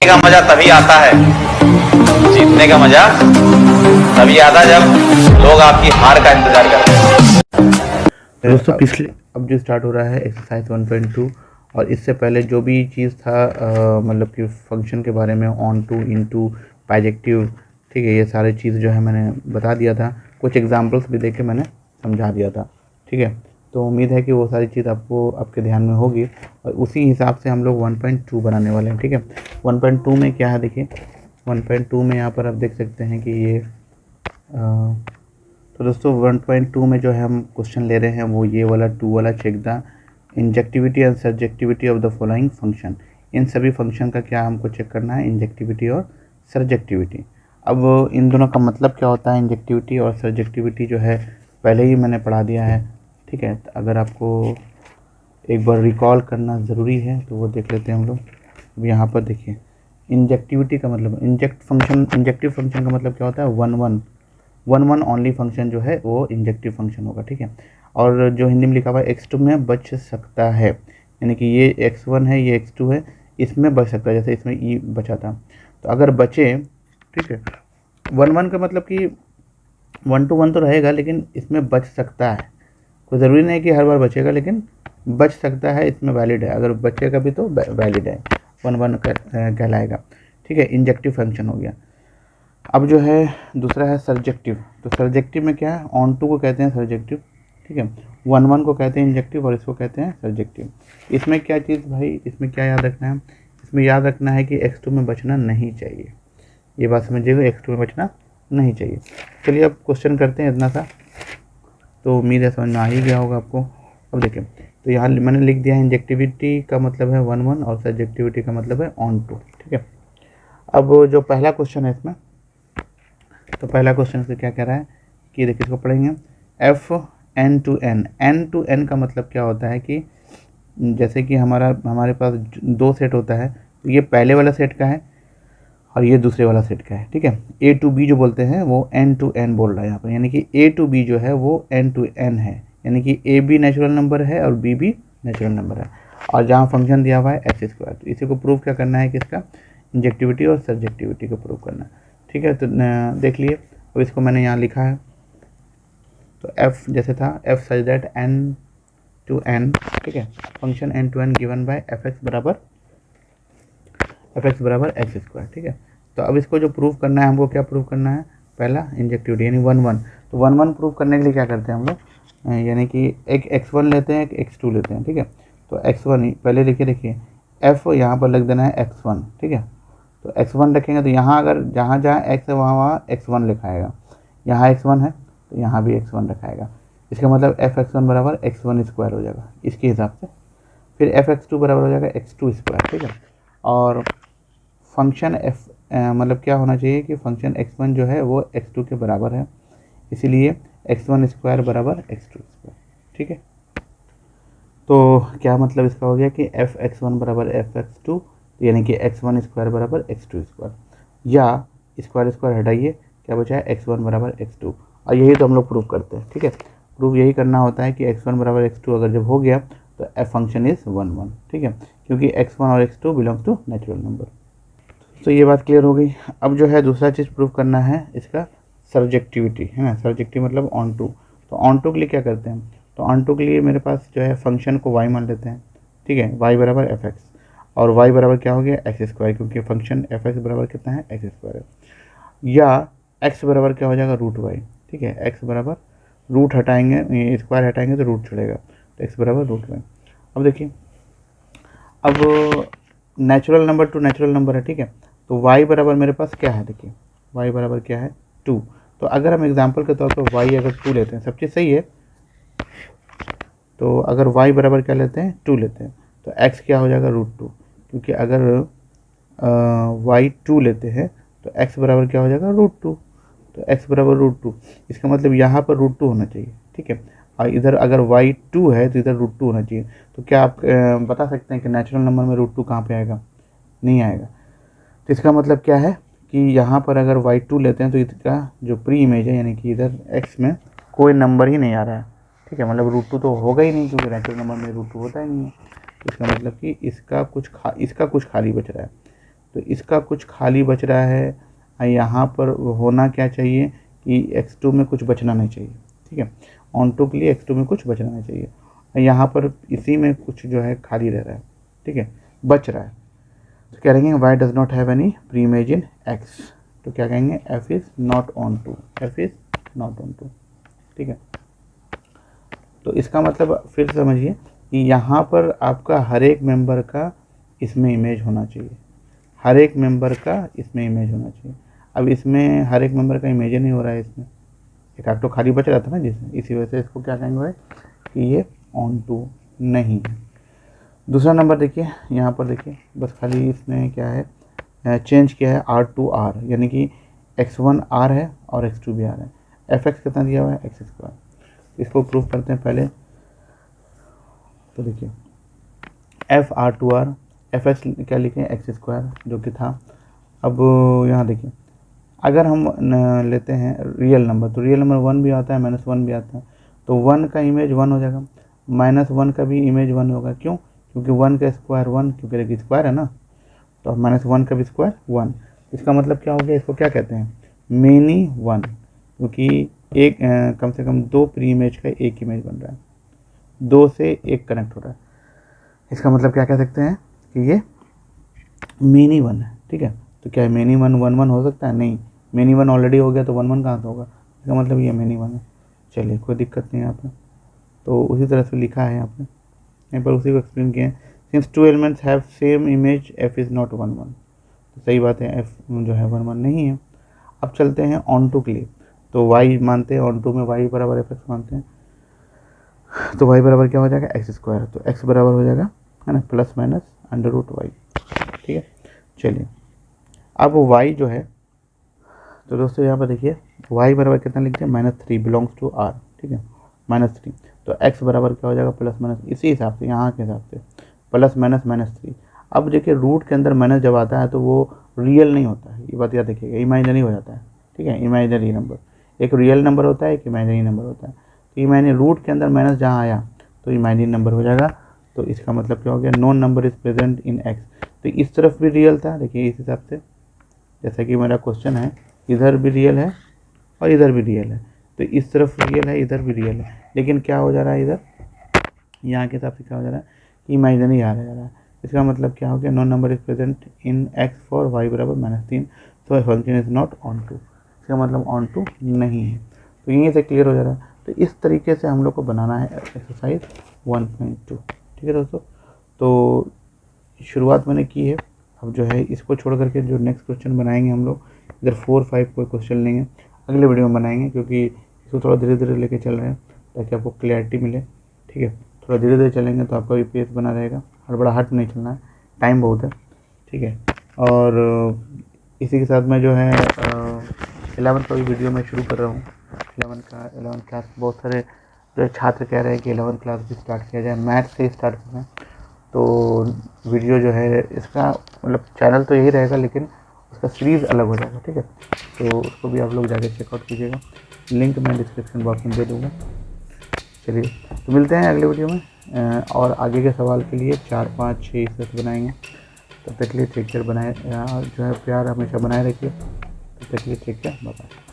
का मजा तभी आता है, जीतने का मजा तभी आता जब लोग आपकी हार का इंतजार करते हैं। दोस्तों पिछले अब जो स्टार्ट हो रहा है एक्सरसाइज 1.2 और इससे पहले जो भी चीज़ था मतलब कि फंक्शन के बारे में onto into bijective, ठीक है, ये सारी चीज़ जो है मैंने बता दिया था, कुछ एग्जांपल्स भी देके मैंने समझा दिया था, ठीक है। तो उम्मीद है कि वो सारी चीज़ आपको आपके ध्यान में होगी और उसी हिसाब से हम लोग 1.2 बनाने वाले हैं, ठीक है। 1.2 में क्या है देखिए, 1.2 में यहाँ पर आप देख सकते हैं कि ये तो दोस्तों 1.2 में जो है हम क्वेश्चन ले रहे हैं वो ये वाला 2 वाला, check the injectivity and surjectivity of the following function. इन सभी फंक्शन का क्या हमको चेक करना है, इंजेक्टिविटी और सर्जेक्टिविटी। अब इन दोनों का मतलब क्या होता है, इंजेक्टिविटी और सर्जेक्टिविटी जो है पहले ही मैंने पढ़ा दिया है, ठीक है। अगर आपको एक बार रिकॉल करना ज़रूरी है तो वो देख लेते हैं हम लोग। अब यहाँ पर देखिए इंजेक्टिविटी का मतलब, इंजेक्टिव फंक्शन का मतलब क्या होता है, वन वन ओनली फंक्शन जो है वो इंजेक्टिव फंक्शन होगा, ठीक है। और जो हिंदी में लिखा हुआ है x2 में बच सकता है, यानी कि ये x1 है, ये x2 है, इसमें बच सकता है, जैसे इसमें ई बचा था तो अगर बचे, ठीक है। वन वन का मतलब कि 1 to 1 तो रहेगा लेकिन इसमें बच सकता है, कोई ज़रूरी नहीं कि हर बार बचेगा, लेकिन बच सकता है इसमें वैलिड है, अगर बचेगा भी तो वैलिड है, 1 1 कहलाएगा, ठीक है। इंजेक्टिव फंक्शन हो गया। अब जो है दूसरा है सर्जेक्टिव। तो सर्जेक्टिव में क्या है, ऑन टू को कहते हैं सर्जेक्टिव, ठीक है। 1 1 को कहते हैं इंजेक्टिव और इसको कहते हैं सर्जेक्टिव। इसमें क्या चीज़ भाई, इसमें क्या याद रखना है, इसमें याद रखना है कि x2 में बचना नहीं चाहिए, ये बात समझिएगा, x2 में बचना नहीं चाहिए। चलिए अब क्वेश्चन करते हैं इतना सा, तो उम्मीद है समझ में आ ही गया होगा आपको। अब देखिए, तो यहाँ मैंने लिख दिया है इंजेक्टिविटी का मतलब है 1 1 और सर्जेक्टिविटी का मतलब है ऑन टू, ठीक है। अब जो पहला क्वेश्चन है इसमें, तो पहला क्वेश्चन से क्या कह रहा है कि देखिए इसको पढ़ेंगे, एफ एन टू एन का मतलब क्या होता है कि जैसे कि हमारे पास 2 सेट होता है, तो ये पहले वाला सेट का है और ये दूसरे वाला सेट का है, ठीक है। ए टू बी जो बोलते हैं वो एन टू एन बोल रहा है यहाँ पर, यानी कि ए टू बी जो है वो एन टू एन है, यानी कि ए भी नेचुरल नंबर है और बी भी नेचुरल नंबर है, और जहाँ फंक्शन दिया हुआ है x²। तो इसी को प्रूव क्या करना है, किसका, इंजेक्टिविटी और सर्जेक्टिविटी को प्रूव करना है, ठीक है। तो देख लिए, अब इसको मैंने यहाँ लिखा है, तो f जैसे था, f such that n to n, ठीक है, function n to n given by fx बराबर x², ठीक है। तो अब इसको जो प्रूव करना है, हमको क्या प्रूव करना है, पहला इंजेक्टिविटी यानी 1 1। तो 1 1 प्रूव करने के लिए क्या करते हैं हम लोग, यानी कि एक x1 लेते हैं, एक x2 लेते हैं, ठीक है। तो x1 पहले लिखिए, देखिए f यहाँ पर लिख देना है x1, ठीक है। तो x1 रखेंगे तो यहाँ अगर जहाँ जहाँ x है वहाँ वहाँ x1 लिखाएगा, यहाँ x1 है तो यहाँ भी x1 रखाएगा, इसका मतलब fx1 बराबर x1² हो जाएगा इसके हिसाब से। फिर fx2 बराबर हो जाएगा x2², ठीक है। और फंक्शन मतलब क्या होना चाहिए कि फंक्शन x1 जो है वो x2 के बराबर है, इसीलिए x1² बराबर x2², ठीक है। तो क्या मतलब इसका हो गया कि fx1 बराबर fx2, यानी कि x1² बराबर x2², या स्क्वायर हटाइए, क्या बचा है, x1 बराबर x2, और यही तो हम लोग प्रूव करते हैं, ठीक है। प्रूव यही करना होता है कि x1 बराबर x2 अगर जब हो गया तो f फंक्शन इज़ 1 1, ठीक है, क्योंकि x1 और x2 belongs to natural number. तो ये बात क्लियर हो गई। अब जो है दूसरा चीज़ प्रूव करना है इसका सर्जेक्टिविटी, है ना, सर्जेक्टिव मतलब ऑन टू। तो ऑन टू के लिए क्या करते हैं, तो ऑन टू के लिए मेरे पास जो है फंक्शन को y मान लेते हैं, ठीक है, y बराबर fx, और y बराबर क्या हो गया, x², क्योंकि फंक्शन fx बराबर कितना है, x², या x बराबर क्या हो जाएगा, √y, ठीक है। x बराबर रूट हटाएंगे, स्क्वायर हटाएंगे तो रूट चलेगा, तो x बराबर √y। अब देखिए, अब natural number two natural number है, ठीक है। तो y बराबर मेरे पास क्या है, देखिए y बराबर क्या है, 2। तो अगर हम एग्जांपल के तौर पर y अगर 2 लेते हैं, सब चीज़ सही है, तो अगर y बराबर क्या लेते हैं, 2 लेते हैं, तो x क्या हो जाएगा, √2, क्योंकि अगर y 2 लेते हैं तो x बराबर क्या हो जाएगा, √2, तो x बराबर √2, इसका मतलब यहाँ पर √2 होना चाहिए, ठीक है। और इधर अगर y 2 है तो इधर √2 होना चाहिए। तो क्या आप बता सकते हैं कि नेचुरल नंबर में √2 कहाँ पे आएगा, नहीं आएगा। तो इसका मतलब क्या है कि यहाँ पर अगर y2 लेते हैं तो इसका जो प्री इमेज है, यानी कि इधर x में कोई नंबर ही नहीं आ रहा है, ठीक है, मतलब √2 तो होगा ही नहीं, क्योंकि नेचुरल नंबर में √2 होता ही नहीं है। इसका मतलब कि इसका कुछ खाली बच रहा है। तो इसका कुछ खाली बच रहा है, यहाँ पर होना क्या चाहिए कि x2 में कुछ बचना नहीं चाहिए, ठीक है। ऑन2 के लिए x2 में कुछ बचना नहीं चाहिए, यहाँ पर इसी में कुछ जो है खाली रह रहा है, ठीक है, बच रहा है। तो क्या कहेंगे y does not have any preimage in x, तो क्या कहेंगे f is not onto, f is not onto, ठीक है। तो इसका मतलब फिर समझिए कि यहाँ पर आपका हर एक मेंबर का इसमें इमेज होना चाहिए, हर एक मेंबर का इसमें इमेज होना चाहिए। अब इसमें हर एक मेंबर का इमेज नहीं हो रहा है, इसमें एक आग तो खाली बच रहा था ना जिसमें, इसी वजह से इसको क्या कहेंगे भाई कि ये ऑन टू नहीं है। दूसरा नंबर देखिए, यहाँ पर देखिए बस खाली इसमें क्या है चेंज किया है R to R, यानी कि x1 R है और x2 भी R है। fx कितना दिया हुआ है x², इसको प्रूफ करते हैं पहले। तो देखिए f R to R, fx क्या लिखें x² जो कि था। अब यहाँ देखिए अगर हम लेते हैं रियल नंबर, तो रियल नंबर 1 भी आता है -1 भी आता है, तो 1 का इमेज 1 हो जाएगा, -1 का भी इमेज 1 होगा। क्यों? क्योंकि 1 का स्क्वायर 1, क्योंकि देखिए स्क्वायर है ना, तो -1 का भी स्क्वायर 1। इसका मतलब क्या हो गया, इसको क्या कहते हैं मेनी 1, क्योंकि एक कम से कम 2 प्री इमेज का एक इमेज बन रहा है, 2 से 1 कनेक्ट हो रहा है। इसका मतलब क्या कह सकते हैं कि ये मेनी 1 है, ठीक है। तो क्या मेनी 1 1 1 हो सकता है? नहीं, मेनी 1 ऑलरेडी हो गया तो 1 1 कहाँ से होगा, इसका मतलब ये मेनी 1 है। चलिए कोई दिक्कत नहीं है यहाँ पे, तो उसी तरह से लिखा है यहाँ पे, यहाँ पर उसी को एक्सप्लेन किया है। Since 2 elements have same image f is not 1 1, तो सही बात है, f जो है 1 1 नहीं है। अब चलते हैं ऑन टू के लिए, तो y मानते हैं ऑन टू में y बराबर fx मानते हैं, तो y बराबर क्या हो जाएगा x², तो x बराबर हो जाएगा है ना ±√y, ठीक है। चलिए अब y जो है, तो दोस्तों यहाँ पर देखिए y बराबर कितना लिखते हैं -3 बिलोंग्स टू r, ठीक है, -3, तो x बराबर क्या हो जाएगा +- इसी हिसाब से यहाँ के हिसाब से +-3। अब देखिए रूट के अंदर माइनस जब आता है तो वो रियल नहीं होता है, ये बात याद रखिएगा, इमेजिनरी हो जाता है, ठीक है। इमेजिनरी नंबर, एक रियल नंबर होता है, एक इमेजिनरी नंबर होता है। तो इमेजिनरी रूट के अंदर माइनस जहाँ आया तो इमेजिनरी नंबर हो जाएगा। तो इसका मतलब क्या हो गया, non number is present in x, तो इस तरफ भी रियल था, देखिए इस हिसाब से, जैसा कि मेरा क्वेश्चन है, इधर भी रियल है और इधर भी रियल है, तो इस तरफ रियल है, इधर भी रियल है, लेकिन क्या हो जा रहा है इधर, यहाँ के हिसाब से क्या हो जा रहा है कि इमेजिनरी आ जा रहा है। इसका मतलब क्या हो गया, non number is present in x for y बराबर -3, so function is not onto, इसका मतलब ऑन टू नहीं है। तो यहीं से क्लियर हो जा रहा है। तो इस तरीके से हम लोग को बनाना है एक्सरसाइज 1.2, ठीक है दोस्तों। तो शुरुआत मैंने की है, अब जो है इसको छोड़ करके जो नेक्स्ट क्वेश्चन बनाएंगे हम लोग, इधर 4-5 कोई क्वेश्चन लेंगे, अगले वीडियो में बनाएंगे, क्योंकि इसको थोड़ा धीरे धीरे लेके चल रहे हैं ताकि आपको क्लैरिटी मिले, ठीक है। थोड़ा धीरे धीरे चलेंगे तो आपका भी पेस बना रहेगा, हड़बड़ाहट नहीं चलना है, टाइम बहुत है, ठीक है। और इसी के साथ मैं जो है 11th का भी वीडियो मैं शुरू कर रहा हूँ। 11th क्लास बहुत सारे जो छात्र कह रहे हैं कि 11th क्लास भी स्टार्ट किया जाए, मैथ से स्टार्ट करना है। तो वीडियो जो है इसका मतलब चैनल तो यही रहेगा, लेकिन उसका सीरीज़ अलग हो जाएगा, ठीक है। तो उसको भी आप लोग जाके चेकआउट कीजिएगा, लिंक मैं डिस्क्रिप्शन बॉक्स में दे दूँगा। चलिए तो मिलते हैं अगले वीडियो में, और आगे के सवाल के लिए 4, 5, 6 इस तरह से बनाएंगे। तब तक के लिए टेक केयर, बनाए जो है प्यार हमेशा बनाए रखिए। तब तक के लिए टेक केयर, बाय बाय।